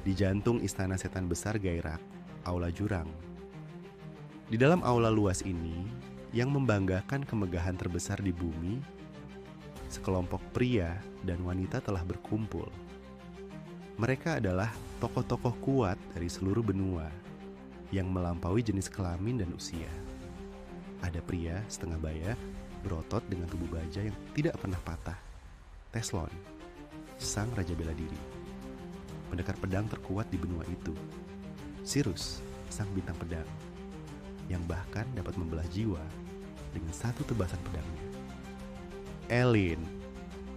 di jantung istana setan besar Gairak, Aula Jurang. Di dalam aula luas ini, yang membanggakan kemegahan terbesar di bumi, sekelompok pria dan wanita telah berkumpul. Mereka adalah tokoh-tokoh kuat dari seluruh benua yang melampaui jenis kelamin dan usia. Ada pria setengah baya berotot dengan tubuh baja yang tidak pernah patah, Teslon, sang raja bela diri, pendekar pedang terkuat di benua itu. Sirus, sang bintang pedang, yang bahkan dapat membelah jiwa dengan satu tebasan pedangnya. Elin,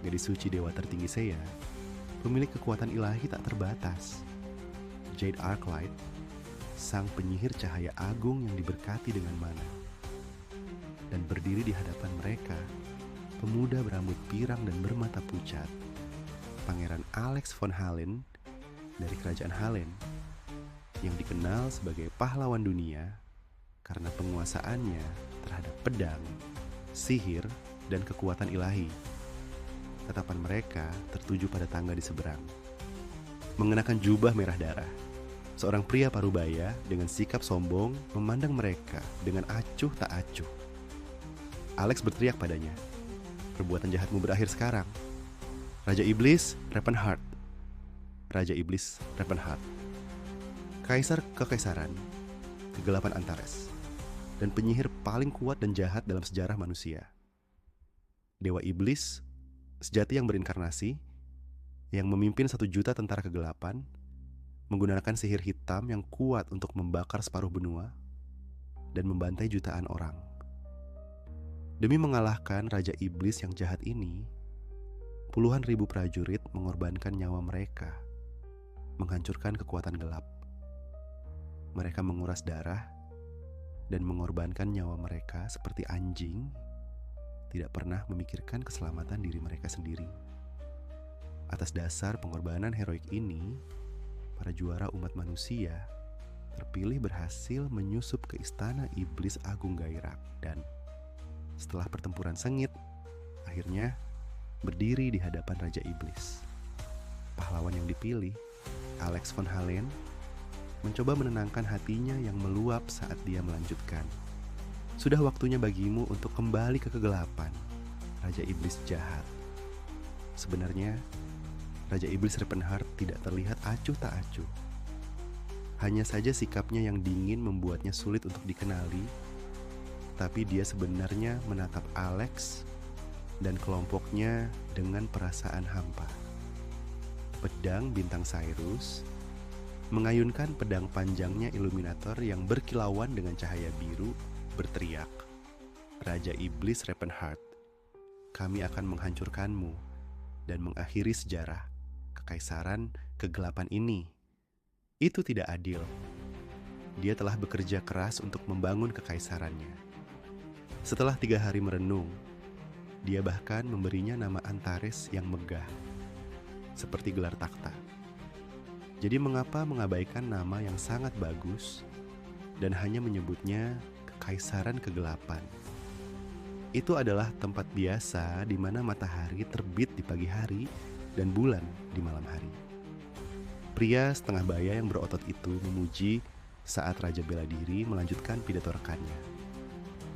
gadis suci dewa tertinggi Seiya, pemilik kekuatan ilahi tak terbatas. Jade Arclight, sang penyihir cahaya agung yang diberkati dengan mana. Dan berdiri di hadapan mereka, pemuda berambut pirang dan bermata pucat, Pangeran Alex von Halen dari kerajaan Halen, yang dikenal sebagai pahlawan dunia karena penguasaannya terhadap pedang, sihir, dan kekuatan ilahi. Tatapan mereka tertuju pada tangga di seberang. Mengenakan jubah merah darah, seorang pria parubaya dengan sikap sombong memandang mereka dengan acuh tak acuh. Alex berteriak padanya, "Perbuatan jahatmu berakhir sekarang. Raja Iblis, Ravenheart." Raja Iblis, Ravenheart, Kaisar Kekaisaran, Kegelapan Antares, dan penyihir paling kuat dan jahat dalam sejarah manusia. Dewa Iblis, sejati yang berinkarnasi, yang memimpin 1 juta tentara kegelapan, menggunakan sihir hitam yang kuat untuk membakar separuh benua dan membantai jutaan orang. Demi mengalahkan Raja Iblis yang jahat ini, puluhan ribu prajurit mengorbankan nyawa mereka, menghancurkan kekuatan gelap. Mereka menguras darah dan mengorbankan nyawa mereka seperti anjing, tidak pernah memikirkan keselamatan diri mereka sendiri. Atas dasar pengorbanan heroik ini, para juara umat manusia terpilih berhasil menyusup ke istana Iblis Agung Gairak dan setelah pertempuran sengit, akhirnya berdiri di hadapan Raja Iblis. Pahlawan yang dipilih, Alex von Halen, mencoba menenangkan hatinya yang meluap saat dia melanjutkan. "Sudah waktunya bagimu untuk kembali ke kegelapan, Raja Iblis jahat." Sebenarnya, Raja Iblis Ravenheart tidak terlihat acuh tak acuh. Hanya saja sikapnya yang dingin membuatnya sulit untuk dikenali. Tapi dia sebenarnya menatap Alex dan kelompoknya dengan perasaan hampa. Pedang bintang Cyrus mengayunkan pedang panjangnya Illuminator yang berkilauan dengan cahaya biru, berteriak, "Raja Iblis Ravenheart, kami akan menghancurkanmu dan mengakhiri sejarah kekaisaran kegelapan ini. Itu tidak adil. Dia telah bekerja keras untuk membangun kekaisarannya. Setelah 3 hari merenung, dia bahkan memberinya nama Antares yang megah, seperti gelar takhta. Jadi mengapa mengabaikan nama yang sangat bagus dan hanya menyebutnya Kekaisaran Kegelapan? Itu adalah tempat biasa di mana matahari terbit di pagi hari dan bulan di malam hari." Pria setengah baya yang berotot itu memuji saat Raja Bela Diri melanjutkan pidato rekannya.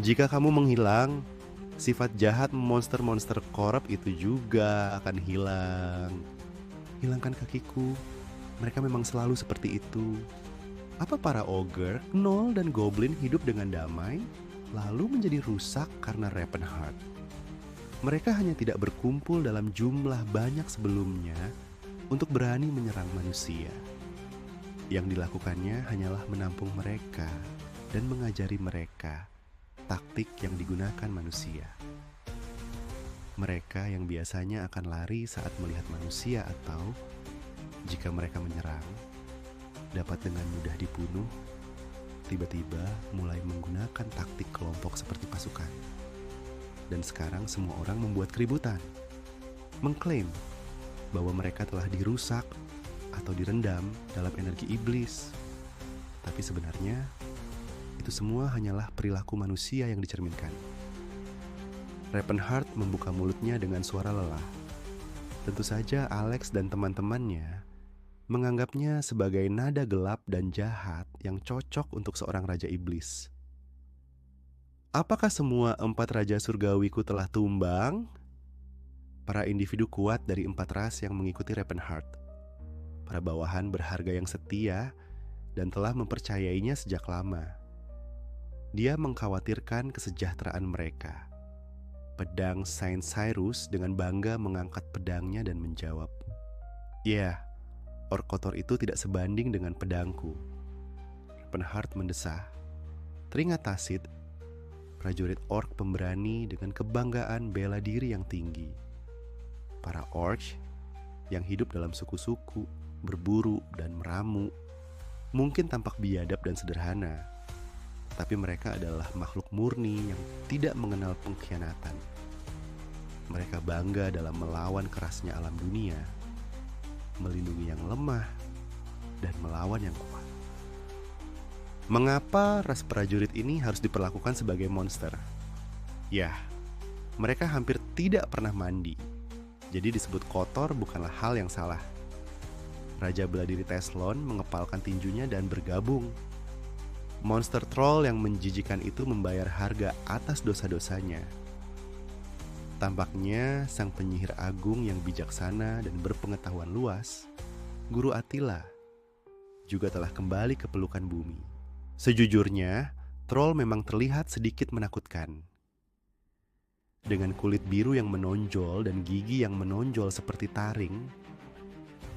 "Jika kamu menghilang, sifat jahat monster-monster korup itu juga akan hilang. Hilangkan kakiku, mereka memang selalu seperti itu. Apa para ogre, gnoll, dan goblin hidup dengan damai, lalu menjadi rusak karena Ravenheart? Mereka hanya tidak berkumpul dalam jumlah banyak sebelumnya untuk berani menyerang manusia. Yang dilakukannya hanyalah menampung mereka dan mengajari mereka taktik yang digunakan manusia. Mereka yang biasanya akan lari saat melihat manusia atau jika mereka menyerang, dapat dengan mudah dibunuh, tiba-tiba mulai menggunakan taktik kelompok seperti pasukan. Dan sekarang semua orang membuat keributan, mengklaim bahwa mereka telah dirusak atau direndam dalam energi iblis. Tapi sebenarnya itu semua hanyalah perilaku manusia yang dicerminkan. Ravenheart membuka mulutnya dengan suara lelah. Tentu saja Alex dan teman-temannya menganggapnya sebagai nada gelap dan jahat yang cocok untuk seorang raja iblis. Apakah semua 4 raja surgawiku telah tumbang? Para individu kuat dari 4 ras yang mengikuti Ravenheart. Para bawahan berharga yang setia dan telah mempercayainya sejak lama. Dia mengkhawatirkan kesejahteraan mereka. Pedang Saint Cyrus dengan bangga mengangkat pedangnya dan menjawab, "Ya, ork kotor itu tidak sebanding dengan pedangku." Ravenheart mendesah. Teringat Tacit, prajurit ork pemberani dengan kebanggaan bela diri yang tinggi. Para orc yang hidup dalam suku-suku, berburu dan meramu, mungkin tampak biadab dan sederhana, tapi mereka adalah makhluk murni yang tidak mengenal pengkhianatan. Mereka bangga dalam melawan kerasnya alam dunia, melindungi yang lemah, dan melawan yang kuat. Mengapa ras prajurit ini harus diperlakukan sebagai monster? Ya, mereka hampir tidak pernah mandi, jadi disebut kotor bukanlah hal yang salah. Raja Beladiri Teslon mengepalkan tinjunya dan bergabung. Monster troll yang menjijikan itu membayar harga atas dosa-dosanya. Tampaknya sang penyihir agung yang bijaksana dan berpengetahuan luas, Guru Attila, juga telah kembali ke pelukan bumi. Sejujurnya, troll memang terlihat sedikit menakutkan. Dengan kulit biru yang menonjol dan gigi yang menonjol seperti taring,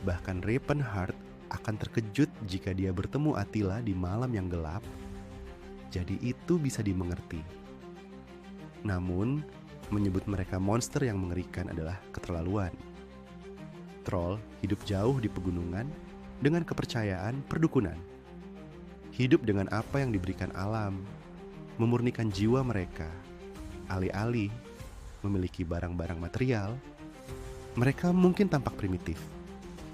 bahkan Ravenheart akan terkejut jika dia bertemu Attila di malam yang gelap. Jadi itu bisa dimengerti. Namun, menyebut mereka monster yang mengerikan adalah keterlaluan. Troll hidup jauh di pegunungan dengan kepercayaan perdukunan. Hidup dengan apa yang diberikan alam, memurnikan jiwa mereka. Alih-alih memiliki barang-barang material, mereka mungkin tampak primitif,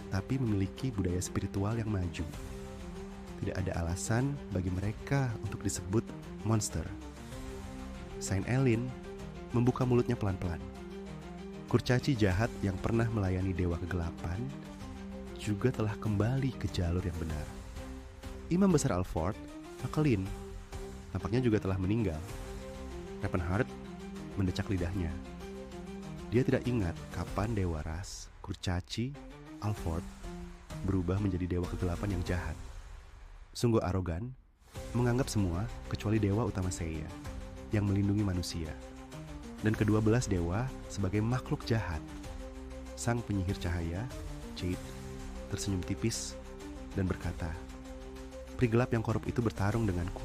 tapi memiliki budaya spiritual yang maju. Tidak ada alasan bagi mereka untuk disebut monster. Saint Elin membuka mulutnya pelan-pelan. Kurcaci jahat yang pernah melayani dewa kegelapan juga telah kembali ke jalur yang benar. Imam besar Alford, Makelin, nampaknya juga telah meninggal. Ravenheart mendecak lidahnya. Dia tidak ingat kapan dewa ras, Kurcaci, Alford berubah menjadi dewa kegelapan yang jahat. Sungguh arogan, menganggap semua kecuali dewa utama Seiya yang melindungi manusia, dan ke-12 dewa sebagai makhluk jahat. Sang penyihir cahaya, Jade, tersenyum tipis dan berkata, "Pri gelap yang korup itu bertarung denganku."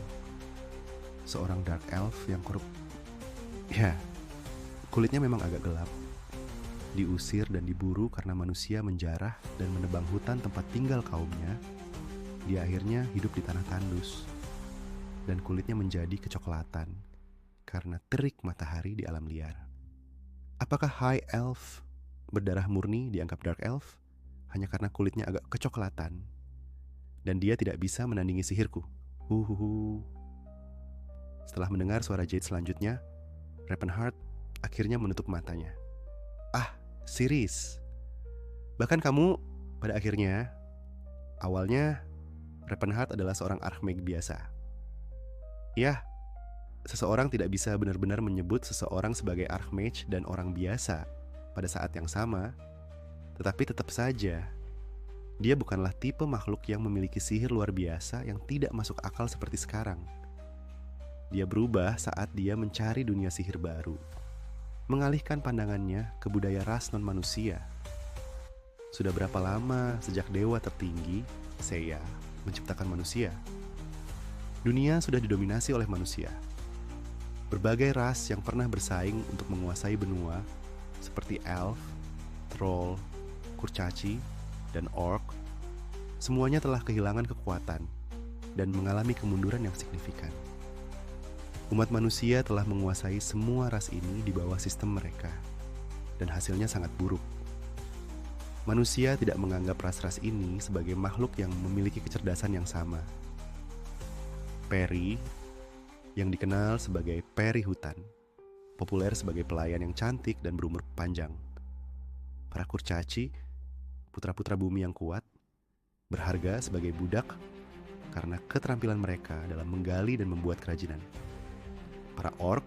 Seorang dark elf yang korup. Ya, kulitnya memang agak gelap. Diusir dan diburu karena manusia menjarah dan menebang hutan tempat tinggal kaumnya, dia akhirnya hidup di tanah tandus, dan kulitnya menjadi kecoklatan karena terik matahari di alam liar. Apakah High Elf berdarah murni dianggap Dark Elf hanya karena kulitnya agak kecoklatan dan dia tidak bisa menandingi sihirku? Setelah mendengar suara Jade selanjutnya, Ravenheart akhirnya menutup matanya. "Ah, Siris. Bahkan kamu pada akhirnya, awalnya Ravenheart adalah seorang archmage biasa. Ya, seseorang tidak bisa benar-benar menyebut seseorang sebagai archmage dan orang biasa pada saat yang sama, tetapi tetap saja dia bukanlah tipe makhluk yang memiliki sihir luar biasa yang tidak masuk akal seperti sekarang. Dia berubah saat dia mencari dunia sihir baru, mengalihkan pandangannya ke budaya ras non-manusia. Sudah berapa lama sejak dewa tertinggi, Seiya, menciptakan manusia? Dunia sudah didominasi oleh manusia. Berbagai ras yang pernah bersaing untuk menguasai benua, seperti elf, troll, kurcaci, dan orc, semuanya telah kehilangan kekuatan dan mengalami kemunduran yang signifikan. Umat manusia telah menguasai semua ras ini di bawah sistem mereka, dan hasilnya sangat buruk. Manusia tidak menganggap ras-ras ini sebagai makhluk yang memiliki kecerdasan yang sama. Peri, yang dikenal sebagai peri hutan, populer sebagai pelayan yang cantik dan berumur panjang. Para kurcaci, putra-putra bumi yang kuat, berharga sebagai budak karena keterampilan mereka dalam menggali dan membuat kerajinan. Para orc,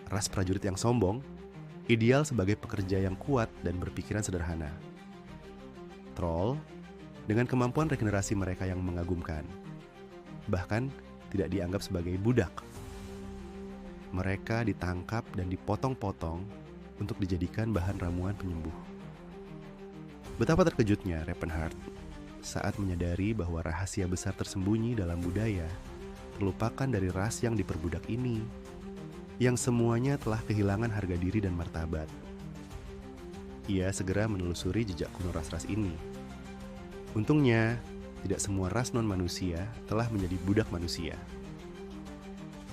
ras prajurit yang sombong, ideal sebagai pekerja yang kuat dan berpikiran sederhana. Troll, dengan kemampuan regenerasi mereka yang mengagumkan, bahkan tidak dianggap sebagai budak. Mereka ditangkap dan dipotong-potong untuk dijadikan bahan ramuan penyembuh. Betapa terkejutnya Ravenheart saat menyadari bahwa rahasia besar tersembunyi dalam budaya terlupakan dari ras yang diperbudak ini, yang semuanya telah kehilangan harga diri dan martabat. Ia segera menelusuri jejak kuno ras-ras ini. Untungnya, tidak semua ras non-manusia telah menjadi budak manusia.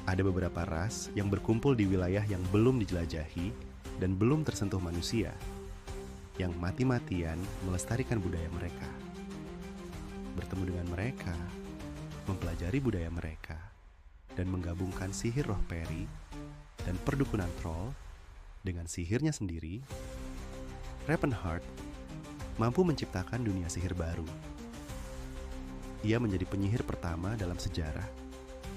Ada beberapa ras yang berkumpul di wilayah yang belum dijelajahi dan belum tersentuh manusia, yang mati-matian melestarikan budaya mereka. Bertemu dengan mereka, mempelajari budaya mereka, dan menggabungkan sihir roh peri dan perdukunan troll dengan sihirnya sendiri, Ravenheart mampu menciptakan dunia sihir baru. Ia menjadi penyihir pertama dalam sejarah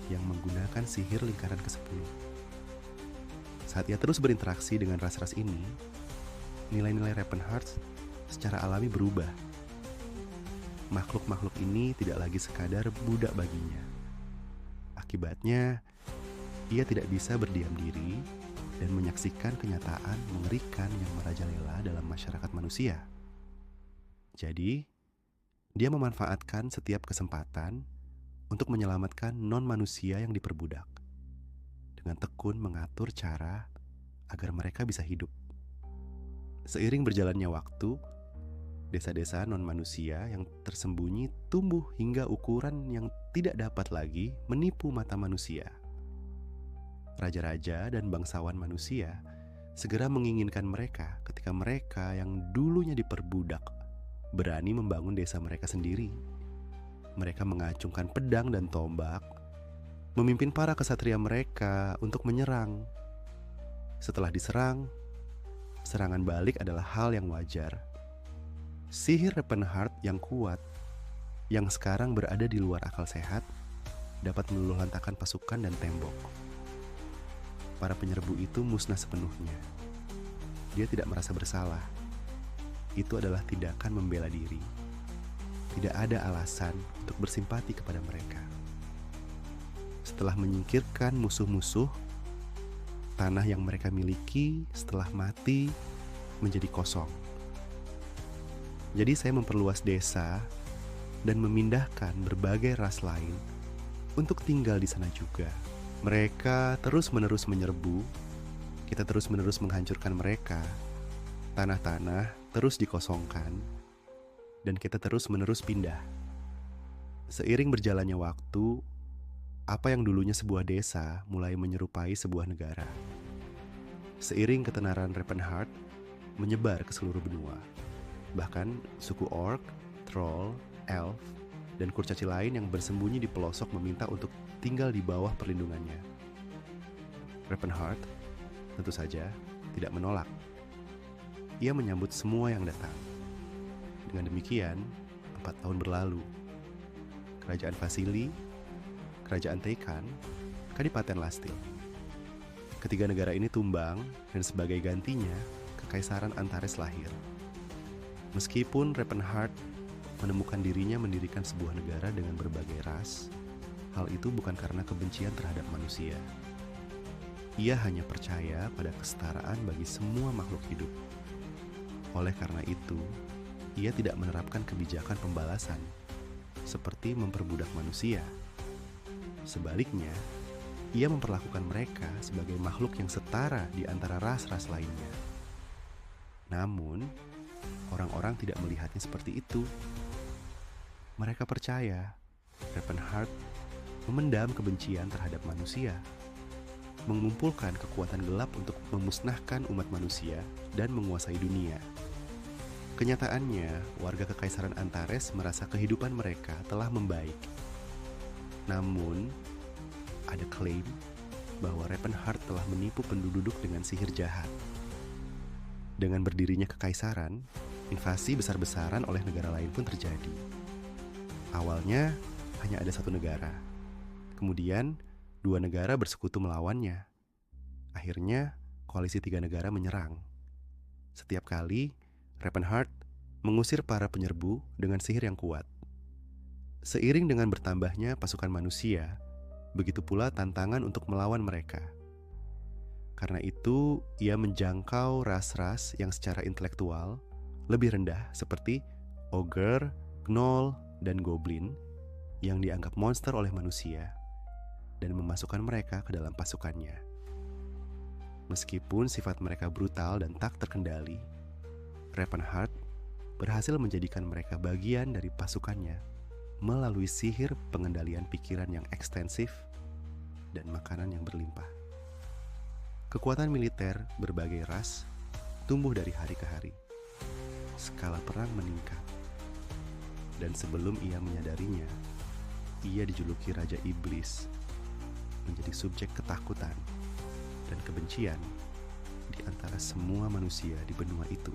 yang menggunakan sihir lingkaran ke-10. Saat ia terus berinteraksi dengan ras-ras ini, nilai-nilai Ravenheart secara alami berubah. Makhluk-makhluk ini tidak lagi sekadar budak baginya. Akibatnya, ia tidak bisa berdiam diri dan menyaksikan kenyataan mengerikan yang merajalela dalam masyarakat manusia. Jadi, dia memanfaatkan setiap kesempatan untuk menyelamatkan non-manusia yang diperbudak, dengan tekun mengatur cara agar mereka bisa hidup. Seiring berjalannya waktu, desa-desa non-manusia yang tersembunyi tumbuh hingga ukuran yang tidak dapat lagi menipu mata manusia. Raja-raja dan bangsawan manusia segera menginginkan mereka ketika mereka yang dulunya diperbudak berani membangun desa mereka sendiri. Mereka mengacungkan pedang dan tombak, memimpin para kesatria mereka untuk menyerang. Setelah diserang, serangan balik adalah hal yang wajar. Sihir Ravenheart yang kuat, yang sekarang berada di luar akal sehat, dapat meluluhlantakkan pasukan dan tembok. Para penyerbu itu musnah sepenuhnya. Dia tidak merasa bersalah. Itu adalah tindakan membela diri. Tidak ada alasan untuk bersimpati kepada mereka. Setelah menyingkirkan musuh-musuh, tanah yang mereka miliki setelah mati menjadi kosong. Jadi saya memperluas desa dan memindahkan berbagai ras lain untuk tinggal di sana juga. Mereka terus-menerus menyerbu, kita terus-menerus menghancurkan mereka, tanah-tanah terus dikosongkan, dan kita terus-menerus pindah. Seiring berjalannya waktu, apa yang dulunya sebuah desa mulai menyerupai sebuah negara. Seiring ketenaran Ravenheart menyebar ke seluruh benua. Bahkan suku orc, troll, elf, dan kurcaci lain yang bersembunyi di pelosok meminta untuk tinggal di bawah perlindungannya. Ravenheart tentu saja tidak menolak. Ia menyambut semua yang datang. Dengan demikian, 4 tahun berlalu. Kerajaan Vasili, Kerajaan Teikan, Kadipaten Lastil. Ketiga negara ini tumbang dan sebagai gantinya, Kekaisaran Antares lahir. Meskipun Ravenheart menemukan dirinya mendirikan sebuah negara dengan berbagai ras, hal itu bukan karena kebencian terhadap manusia. Ia hanya percaya pada kesetaraan bagi semua makhluk hidup. Oleh karena itu, ia tidak menerapkan kebijakan pembalasan, seperti memperbudak manusia. Sebaliknya, ia memperlakukan mereka sebagai makhluk yang setara di antara ras-ras lainnya. Namun, orang-orang tidak melihatnya seperti itu. Mereka percaya Ravenheart memendam kebencian terhadap manusia, mengumpulkan kekuatan gelap untuk memusnahkan umat manusia dan menguasai dunia. Kenyataannya, warga Kekaisaran Antares merasa kehidupan mereka telah membaik. Namun, ada klaim bahwa Ravenheart telah menipu penduduk dengan sihir jahat. Dengan berdirinya kekaisaran, invasi besar-besaran oleh negara lain pun terjadi. Awalnya hanya ada satu negara. Kemudian 2 negara bersekutu melawannya. Akhirnya koalisi 3 negara menyerang. Setiap kali Ravenheart mengusir para penyerbu dengan sihir yang kuat. Seiring dengan bertambahnya pasukan manusia, begitu pula tantangan untuk melawan mereka. Karena itu, ia menjangkau ras-ras yang secara intelektual lebih rendah seperti ogre, gnoll, dan goblin yang dianggap monster oleh manusia dan memasukkan mereka ke dalam pasukannya. Meskipun sifat mereka brutal dan tak terkendali, Ravenheart berhasil menjadikan mereka bagian dari pasukannya melalui sihir pengendalian pikiran yang ekstensif dan makanan yang berlimpah. Kekuatan militer berbagai ras tumbuh dari hari ke hari. Skala perang meningkat. Dan sebelum ia menyadarinya, ia dijuluki Raja Iblis, menjadi subjek ketakutan dan kebencian di antara semua manusia di benua itu.